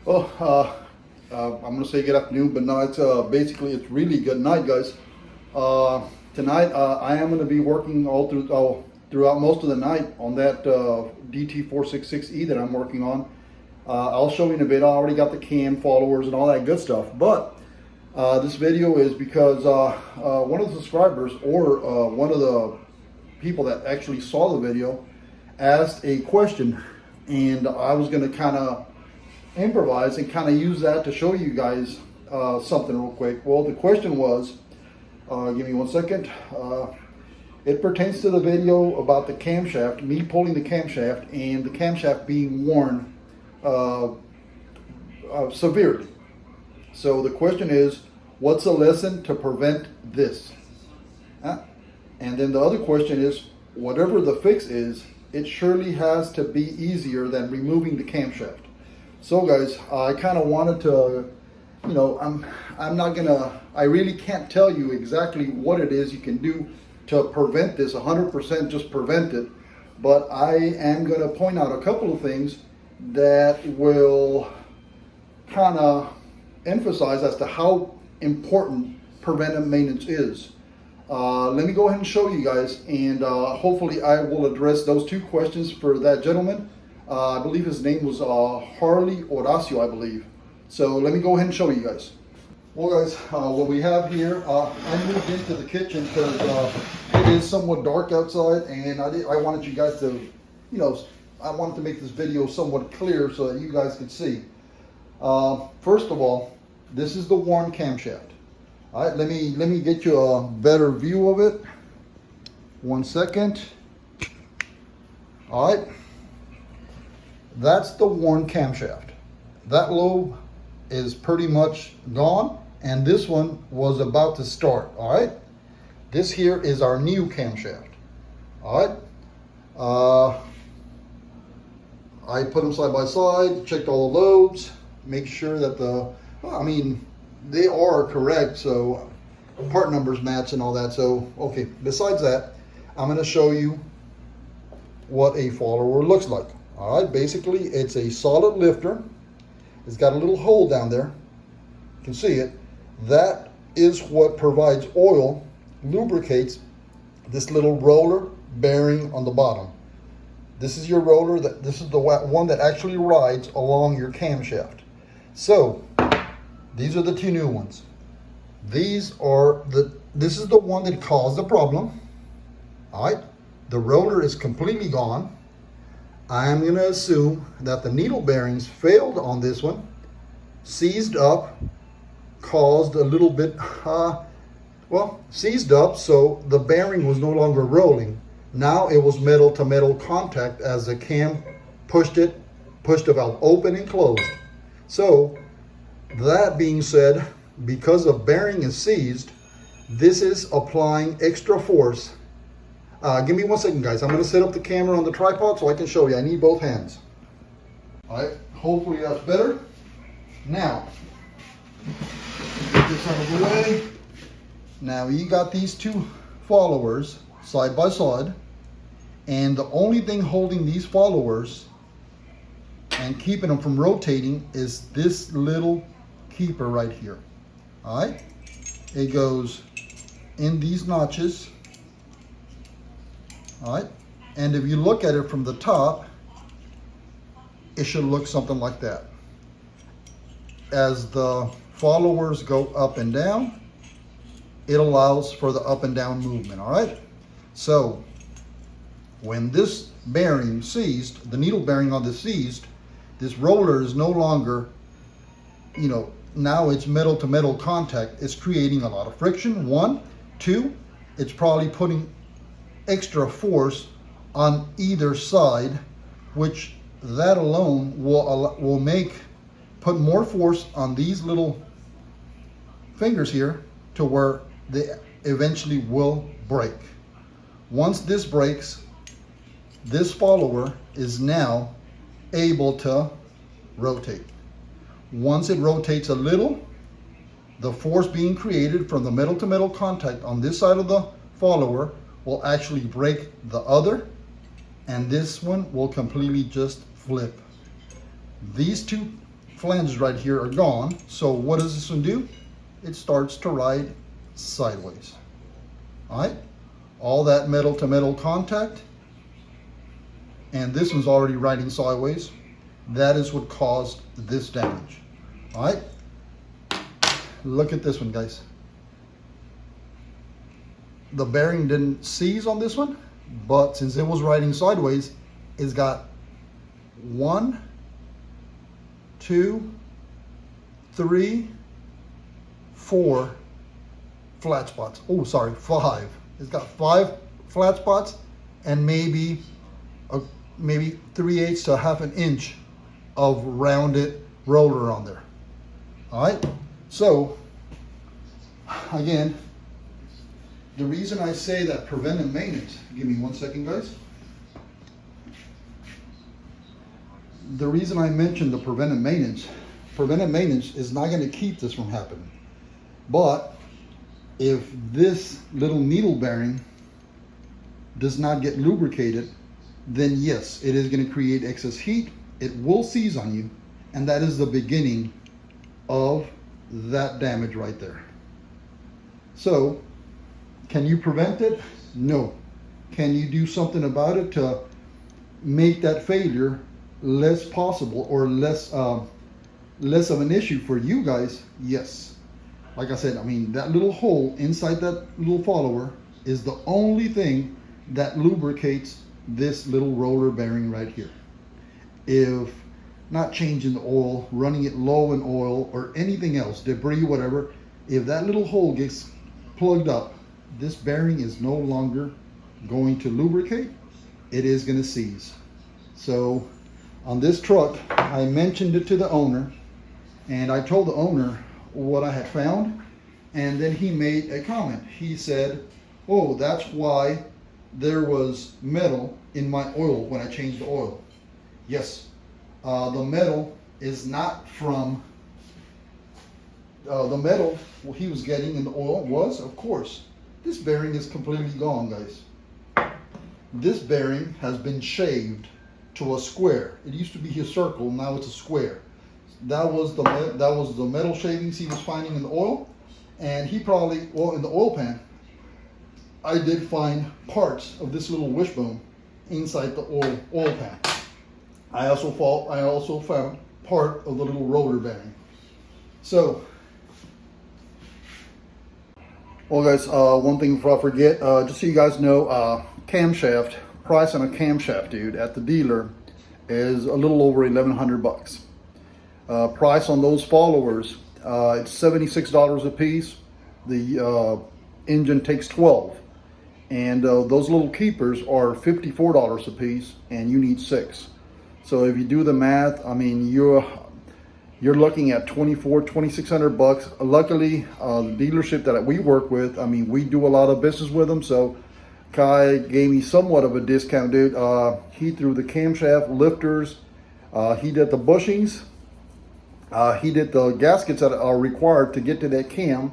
Well, I'm gonna say good afternoon, but no, it's basically it's really good night, guys. Tonight I am gonna be working throughout most of the night on that DT466E that I'm working on. I'll show you in a bit. I already got the cam followers and all that good stuff, but this video is because one of the subscribers or one of the people that actually saw the video asked a question, and I was gonna kind of improvise and kind of use that to show you guys something real quick. Well, the question was, give me 1 second. It pertains to the video about the camshaft, me pulling the camshaft and the camshaft being worn severely. So the question is, what's a lesson to prevent this? And then the other question is, whatever the fix is, it surely has to be easier than removing the camshaft. So guys, I kind of wanted to, I really can't tell you exactly what it is you can do to prevent this, 100% just prevent it. But I am going to point out a couple of things that will kind of emphasize as to how important preventive maintenance is. Let me go ahead and show you guys, and hopefully I will address those two questions for that gentleman. I believe his name was Harley Horacio, I believe. So let me go ahead and show you guys. Well guys, what we have here, I moved into the kitchen because it is somewhat dark outside, and I wanted you guys to, I wanted to make this video somewhat clear so that you guys could see. First of all, this is the worn camshaft. All right, let me get you a better view of it. 1 second. All right. That's the worn camshaft. That lobe is pretty much gone, and this one was about to start. All right, this here is our new camshaft. All right, I put them side by side, checked all the lobes, make sure that they are correct, so part numbers match and all that. So okay, besides that, I'm going to show you what a follower looks like. All right, basically it's a solid lifter. It's got a little hole down there. You can see it. That is what provides oil, lubricates this little roller bearing on the bottom. This is your roller. This is the one that actually rides along your camshaft. So these are the two new ones. This is the one that caused the problem. All right, the roller is completely gone. I'm going to assume that the needle bearings failed on this one, seized up, caused a little bit, seized up, so the bearing was no longer rolling. Now it was metal to metal contact as the cam pushed the valve open and closed. So that being said, because the bearing is seized, this is applying extra force. Give me 1 second, guys. I'm going to set up the camera on the tripod so I can show you. I need both hands. All right, hopefully that's better. Now, get this out of the way. Now you got these two followers side by side, and the only thing holding these followers and keeping them from rotating is this little keeper right here. All right, it goes in these notches. All right, and if you look at it from the top, it should look something like that. As the followers go up and down, it allows for the up and down movement. All right, so when this bearing seized, the needle bearing on this seized, this roller is no longer, now it's metal to metal contact. It's creating a lot of friction. 1, 2, it's probably putting extra force on either side, which that alone will put more force on these little fingers here to where they eventually will break. Once this breaks, this follower is now able to rotate. Once it rotates a little, the force being created from the metal to metal contact on this side of the follower will actually break the other, and this one will completely just flip. These two flanges right here are gone. So what does this one do? It starts to ride sideways. All right, all that metal to metal contact, and this one's already riding sideways. That is what caused this damage. All right, look at this one, guys. The bearing didn't seize on this one, but since it was riding sideways, it's got 1, 2, 3, 4 flat spots. Oh, sorry, 5. It's got 5 flat spots and maybe 3/8 to half an inch of rounded roller on there. All right, so again, the reason I say that preventive maintenance, give me 1 second, guys. The reason I mentioned the preventive maintenance is not going to keep this from happening. But if this little needle bearing does not get lubricated, then yes, it is going to create excess heat. It will seize on you, and that is the beginning of that damage right there. So, can you prevent it? No. Can you do something about it to make that failure less possible or less of an issue for you guys? Yes. Like I said, I mean, that little hole inside that little follower is the only thing that lubricates this little roller bearing right here. If not changing the oil, running it low in oil, or anything else, debris, whatever, if that little hole gets plugged up, this bearing is no longer going to lubricate. It is going to seize. So on this truck, I mentioned it to the owner, and I told the owner what I had found, and then he made a comment. He said, oh, that's why there was metal in my oil when I changed the oil. Yes, the metal is not from the metal he was getting in the oil was, of course, this bearing is completely gone, guys. This bearing has been shaved to a square. It used to be a circle, now it's a square. That was the metal shavings he was finding in the oil, and he probably, well, in the oil pan, I did find parts of this little wishbone inside the oil pan. I also found part of the little roller bearing. So, well, guys, one thing before I forget, just so you guys know, camshaft price on a camshaft, dude, at the dealer is a little over 1,100 bucks. Price on those followers, it's $76 a piece. The engine takes 12, and those little keepers are $54 a piece, and you need 6. So if you do the math, I mean, you're looking at $2,600 bucks. Luckily, the dealership that we work with, I mean, we do a lot of business with them, so Kai gave me somewhat of a discount, dude. He threw the camshaft lifters, he did the bushings, he did the gaskets that are required to get to that cam.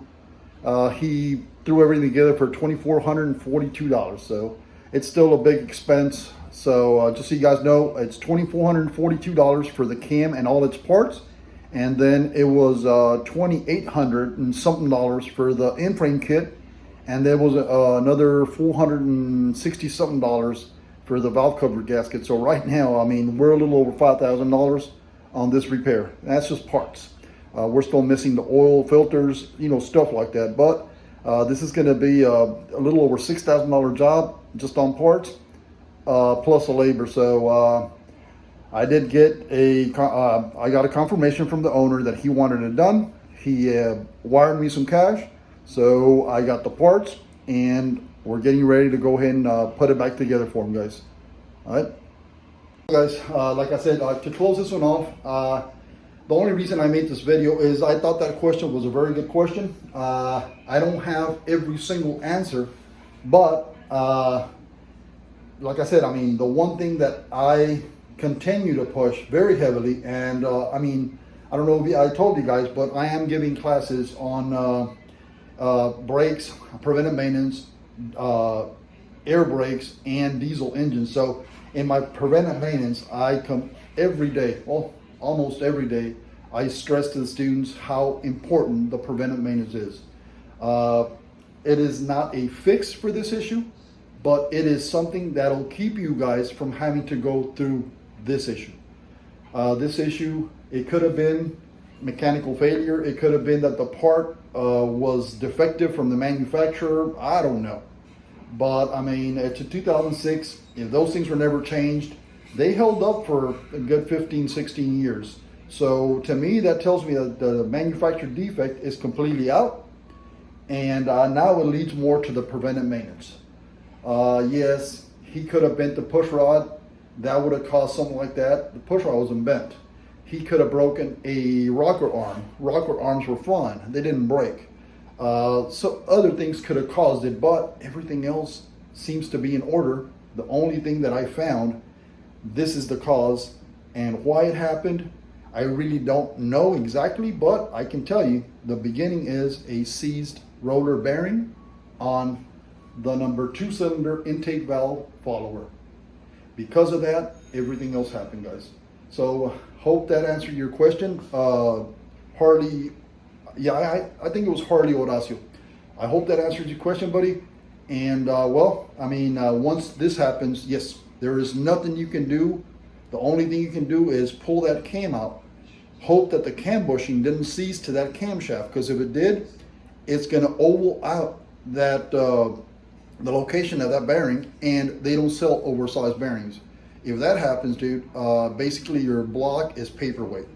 He threw everything together for $2,442. So it's still a big expense. So just so you guys know, it's $2,442 for the cam and all its parts. And then it was $2,800 and something for the in-frame kit. And there was another $460 something for the valve cover gasket. So right now, I mean, we're a little over $5,000 on this repair. That's just parts. We're still missing the oil filters, you know, stuff like that. But this is going to be a little over $6,000 job just on parts, plus the labor. So I did get I got a confirmation from the owner that he wanted it done. He wired me some cash. So I got the parts, and we're getting ready to go ahead and put it back together for him, guys. All right, guys. Like I said, to close this one off, the only reason I made this video is I thought that question was a very good question. I don't have every single answer, but like I said, I mean, the one thing that I continue to push very heavily, and I mean, I don't know if I told you guys, but I am giving classes on brakes, preventive maintenance, air brakes, and diesel engines. So in my preventive maintenance, I come every day, well, almost every day, I stress to the students how important the preventive maintenance is. It is not a fix for this issue, but it is something that'll keep you guys from having to go through this issue. This issue, it could have been mechanical failure. It could have been that the part was defective from the manufacturer. I don't know. But I mean, it's a 2006. If those things were never changed, they held up for a good 15, 16 years. So to me, that tells me that the manufacturer defect is completely out. And now it leads more to the preventive maintenance. Yes, he could have bent the push rod. That would have caused something like that. The push rod wasn't bent. He could have broken a rocker arm. Rocker arms were fine. They didn't break. So other things could have caused it, but everything else seems to be in order. The only thing that I found, this is the cause, and why it happened, I really don't know exactly, but I can tell you the beginning is a seized roller bearing on the number 2-cylinder intake valve follower. Because of that, everything else happened, guys. So hope that answered your question. Harley, yeah, I think it was Harley Horacio. I hope that answered your question, buddy. And well, I mean, once this happens, yes, there is nothing you can do. The only thing you can do is pull that cam out. Hope that the cam bushing didn't seize to that camshaft, because if it did, it's going to oval out that the location of that bearing, and they don't sell oversized bearings. If that happens, dude, basically your block is paperweight.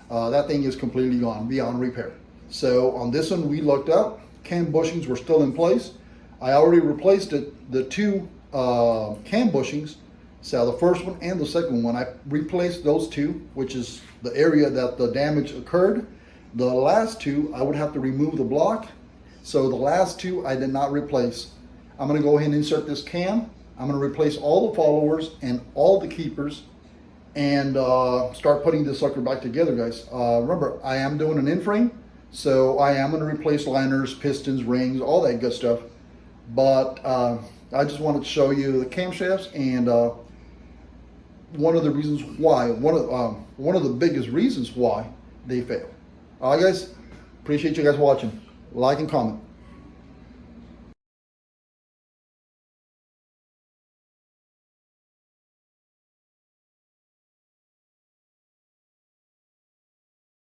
That thing is completely gone, beyond repair. So on this one, we looked up, cam bushings were still in place. I already replaced it, the two cam bushings, so the first one and the second one, I replaced those two, which is the area that the damage occurred. The last two, I would have to remove the block. So the last two, I did not replace. I'm gonna go ahead and insert this cam. I'm gonna replace all the followers and all the keepers, and start putting this sucker back together, guys. Remember, I am doing an in-frame, so I am gonna replace liners, pistons, rings, all that good stuff. But I just wanted to show you the camshafts, and one of the reasons why, one of the biggest reasons why they fail. All right, guys, appreciate you guys watching. Like and comment.